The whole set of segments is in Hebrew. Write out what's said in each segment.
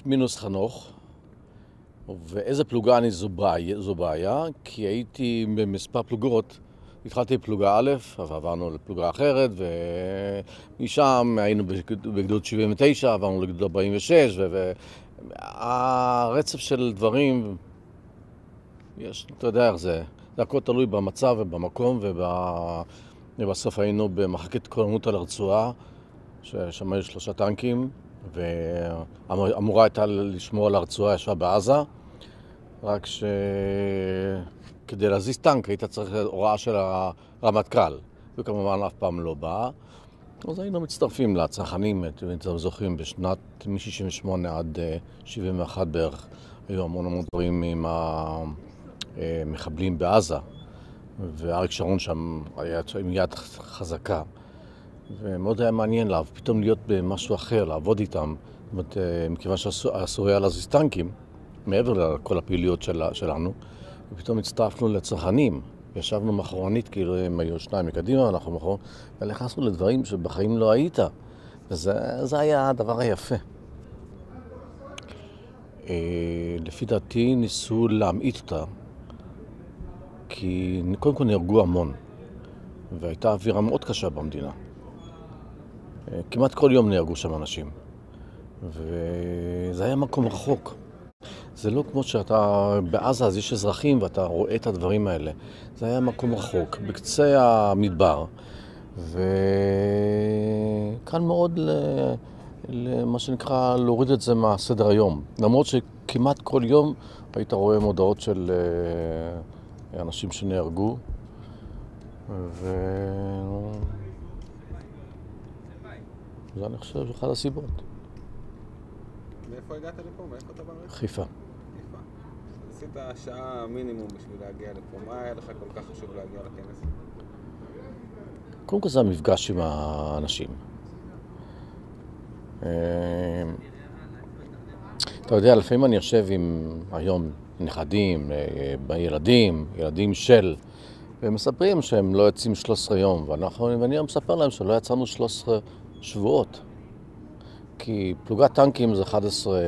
מינוס חנוך, ואיזה פלוגה אני זו בעיה, כי הייתי במספר פלוגות. התחלתי בפלוגה א', ועברנו לפלוגה אחרת, ומשם היינו בגדוד 79, עברנו לגדוד 46, והרצף של דברים, אתה יודע איך זה, זה הכל תלוי במצב ובמקום, ובסוף היינו במחלקת כוננות על הרצועה, ששם היו 3 טנקים, ואמורה הייתה לשמור על הרצועה, ישבה בעזה, רק שכדי להזיז טנק היית צריך הוראה של הרמטכ"ל, וכמובן אף פעם לא באה. אז היינו מצטרפים לצנחנים, אתם זוכרים, בשנת מ-68 עד 71 בערך, היו המון דברים עם המחבלים בעזה, ואריק שרון שם היה עם יד חזקה. ומאוד היה מעניין פתאום להיות במשהו אחר, לעבוד איתם, מכיוון שאסור היה להזיז טנקים, מעבר לכל הפעילויות שלנו, ופתאום הצטרפנו לצנחנים, ישבנו מאחורנית, כאילו הם היו 2 מקדימה, אנחנו מאחור, ולכנסנו לדברים שבחיים לא היית, וזה היה הדבר היפה. לפי דעתי ניסו להמעיט אותה, כי קודם כל נהרגו המון, והייתה אווירה מאוד קשה במדינה. כמעט כל יום נהרגו שם אנשים, וזה היה מקום רחוק. זה לא כמו שאתה בעזה, אז יש אזרחים ואתה רואה את הדברים האלה. זה היה מקום רחוק, בקצה המדבר, וכאן מאוד למה שנקרא להוריד את זה מהסדר היום. למרות שכמעט כל יום היית רואה מודעות של אנשים שנהרגו, זה אני חושב שאחת הסיבות. מאיפה הגעת לפה? מאיפה אתה בארץ? חיפה. חיפה. עשית שעה מינימום בשביל להגיע לפה. מה היה לך כל כך חשוב להגיע לכנס? קודם כל זה המפגש עם האנשים. אתה יודע, לפעמים אני יושב עם היום נכדים, ילדים של, והם מספרים שהם לא יוצאים 13 יום, ואני מספר להם שלא יצאנו 13 שבועות. כי פלוגת טנקים זה 11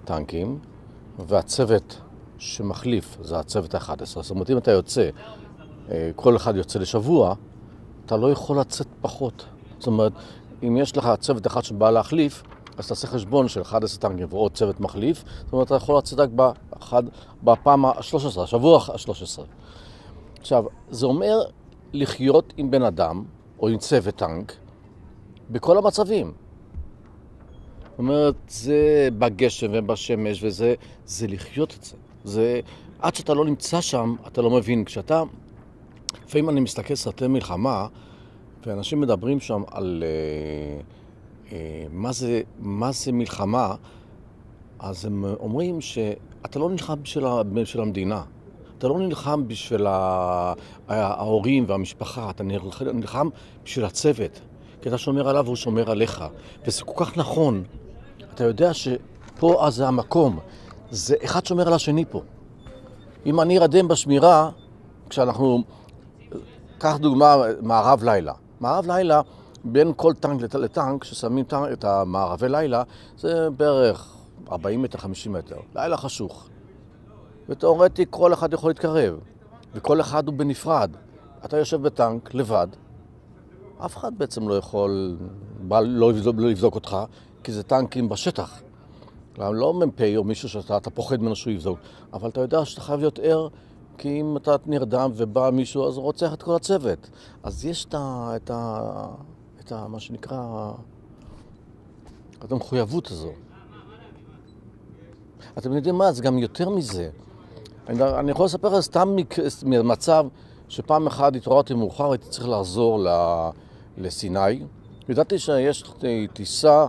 טנקים, והצוות שמחליף זה הצוות ה-11. זאת אומרת, אם אתה יוצא, כל אחד יוצא לשבוע, אתה לא יכול לצאת פחות. זאת אומרת, אם יש לך צוות אחד שבא להחליף, אז תעשה חשבון של 11 טנקים ועוד צוות מחליף, זאת אומרת, אתה יכול לצאת רק בפעם ה-13, השבוע ה-13. עכשיו, זה אומר לחיות עם בן אדם, או עם צוות טנק, בכל המצבים. זאת אומרת, זה בגשם ובשמש, זה לחיות את זה. עד שאתה לא נמצא שם, אתה לא מבין. לפעמים אני מסתכל סרטי מלחמה, ואנשים מדברים שם על מה זה מלחמה, אז הם אומרים שאתה לא נלחם בשביל המדינה. אתה לא נלחם בשביל ההורים והמשפחה, אתה נלחם בשביל הצוות. כי אתה שומר עליו והוא שומר עליך. וזה כל כך נכון. אתה יודע שפה אז זה המקום. זה אחד שומר על השני פה. אם אני ארדם בשמירה, כשאנחנו... קח דוגמה, מערב לילה. מערב לילה, בין כל טנק לטנק, ששמים את המערבי לילה, זה בערך 40 מטר, 50 מטר. לילה חשוך. ותאורטי, כל אחד יכול להתקרב. וכל אחד הוא בנפרד. אתה יושב בטנק לבד. אף אחד בעצם לא יכול לא לבדוק אותך, כי זה טנקים בשטח. לא מ"פ או מישהו שאתה פוחד ממנו שהוא יבדוק, אבל אתה יודע שאתה חייב להיות ער, כי אם אתה נרדם ובא מישהו, אז הוא רוצח את כל הצוות. אז יש את מה שנקרא, את המחויבות הזו. אתם יודעים מה? זה גם יותר מזה. אני יכול לספר על סתם מצב שפעם אחת התעוררתי מאוחר, הייתי צריך לחזור לסיני. ידעתי שיש טיסה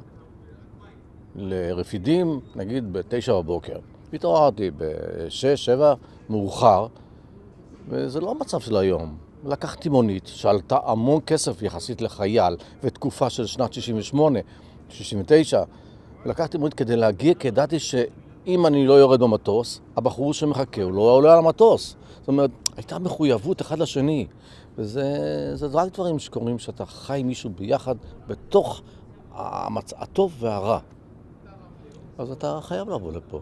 לרפידים, נגיד ב9 בבוקר. התעוררתי ב6-7 מאוחר, וזה לא המצב של היום. לקחתי מונית שעלתה המון כסף יחסית לחייל, ותקופה של שנת 68, 69. לקחתי מונית כדי להגיע, כי ידעתי שאם אני לא יורד במטוס, הבחור שמחכה הוא לא עולה על המטוס. זאת אומרת, הייתה מחויבות אחד לשני. וזה רק דברים שקוראים שאתה חי מישהו ביחד בתוך הטוב והרע. אז אתה חייב לבוא לפה.